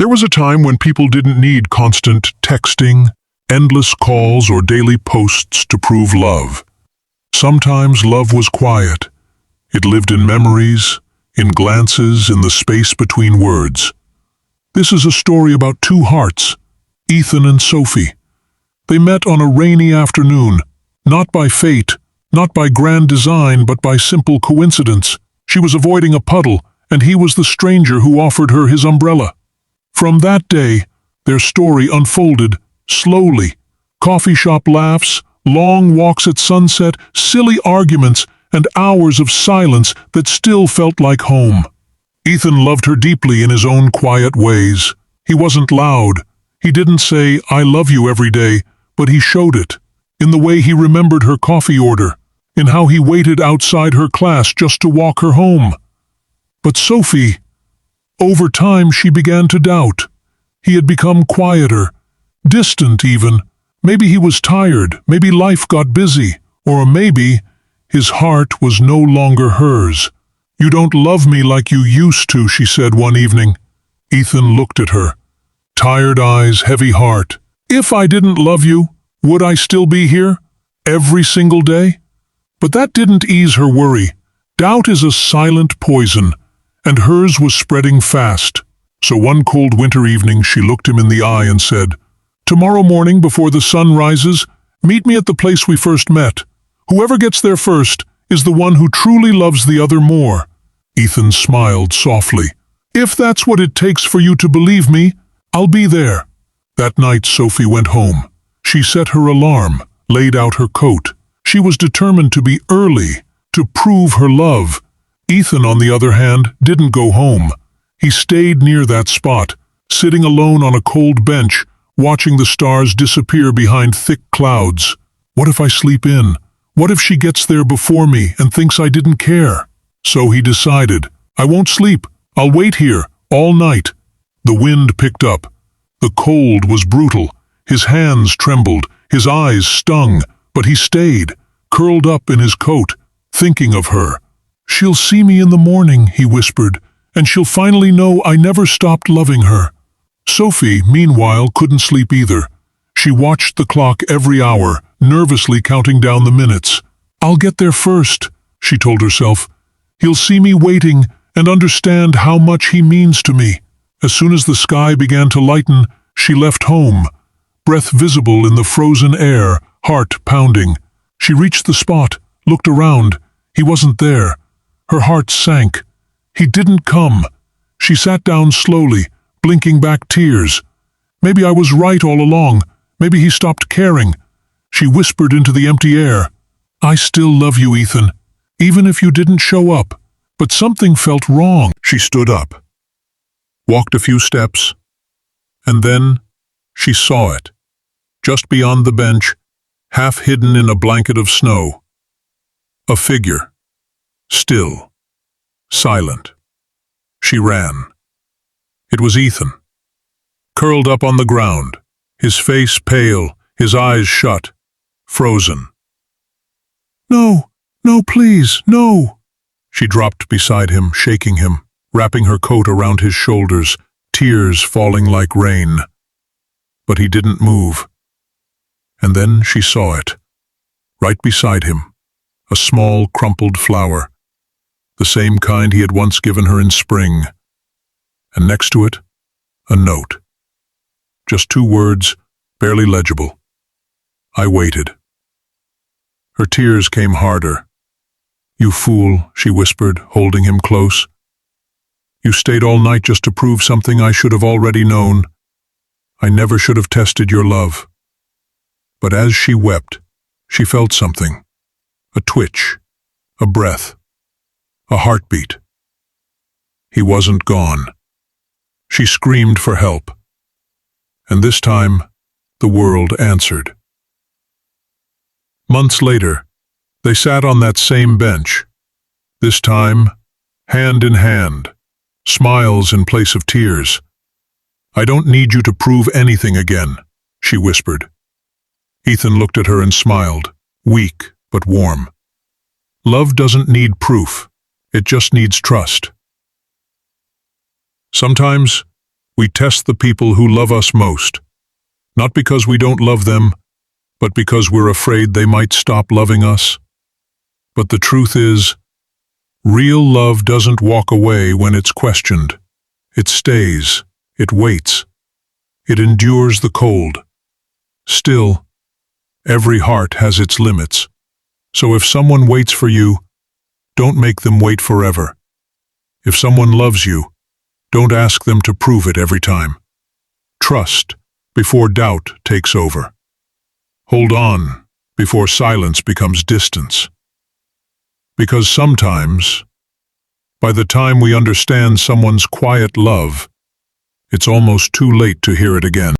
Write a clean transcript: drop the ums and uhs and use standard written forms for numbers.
There was a time when people didn't need constant texting, endless calls, or daily posts to prove love. Sometimes love was quiet. It lived in memories, in glances, in the space between words. This is a story about two hearts, Ethan and Sophie. They met on a rainy afternoon, not by fate, not by grand design, but by simple coincidence. She was avoiding a puddle, and he was the stranger who offered her his umbrella. From that day, their story unfolded, slowly. Coffee shop laughs, long walks at sunset, silly arguments, and hours of silence that still felt like home. Ethan loved her deeply in his own quiet ways. He wasn't loud. He didn't say, "I love you" every day, but he showed it, in the way he remembered her coffee order, in how he waited outside her class just to walk her home. But Sophie, over time she began to doubt. He had become quieter, distant even. Maybe he was tired, maybe life got busy, or maybe his heart was no longer hers. "You don't love me like you used to," she said one evening. Ethan looked at her. Tired eyes, heavy heart. "If I didn't love you, would I still be here? Every single day?" But that didn't ease her worry. Doubt is a silent poison, and hers was spreading fast. So one cold winter evening she looked him in the eye and said, "Tomorrow morning before the sun rises, meet me at the place we first met. Whoever gets there first is the one who truly loves the other more." Ethan smiled softly. "If that's what it takes for you to believe me, I'll be there." That night Sophie went home. She set her alarm, laid out her coat. She was determined to be early, to prove her love. Ethan, on the other hand, didn't go home. He stayed near that spot, sitting alone on a cold bench, watching the stars disappear behind thick clouds. What if I sleep in? What if she gets there before me and thinks I didn't care? So he decided, "I won't sleep. I'll wait here, all night." The wind picked up. The cold was brutal. His hands trembled, his eyes stung, but he stayed, curled up in his coat, thinking of her. "She'll see me in the morning," he whispered, "and she'll finally know I never stopped loving her." Sophie, meanwhile, couldn't sleep either. She watched the clock every hour, nervously counting down the minutes. "I'll get there first," she told herself. "He'll see me waiting and understand how much he means to me." As soon as the sky began to lighten, she left home, breath visible in the frozen air, heart pounding. She reached the spot, looked around. He wasn't there. Her heart sank. He didn't come. She sat down slowly, blinking back tears. Maybe I was right all along. Maybe he stopped caring. She whispered into the empty air, "I still love you, Ethan, even if you didn't show up." But something felt wrong. She stood up, walked a few steps, and then she saw it. Just beyond the bench, half hidden in a blanket of snow. A figure. Still. Silent. She ran. It was Ethan. Curled up on the ground, his face pale, his eyes shut, frozen. "No, no, please, no!" She dropped beside him, shaking him, wrapping her coat around his shoulders, tears falling like rain. But he didn't move. And then she saw it. Right beside him, a small, crumpled flower, the same kind he had once given her in spring. And next to it, a note. Just 2 words, barely legible. "I waited." Her tears came harder. "You fool," she whispered, holding him close. "You stayed all night just to prove something I should have already known. I never should have tested your love." But as she wept, she felt something. A twitch, a breath, a heartbeat. He wasn't gone. She screamed for help. And this time, the world answered. Months later, they sat on that same bench. This time, hand in hand, smiles in place of tears. "I don't need you to prove anything again," she whispered. Ethan looked at her and smiled, weak but warm. Love doesn't need proof, it just needs trust. Sometimes, We test the people who love us most, not because we don't love them, but because we're afraid they might stop loving us. But the truth is, real love doesn't walk away when it's questioned. It stays, it waits, it endures the cold. Still, every heart has its limits. So if someone waits for you, don't make them wait forever. If someone loves you, don't ask them to prove it every time. Trust before doubt takes over. Hold on before silence becomes distance. Because sometimes, by the time we understand someone's quiet love, it's almost too late to hear it again.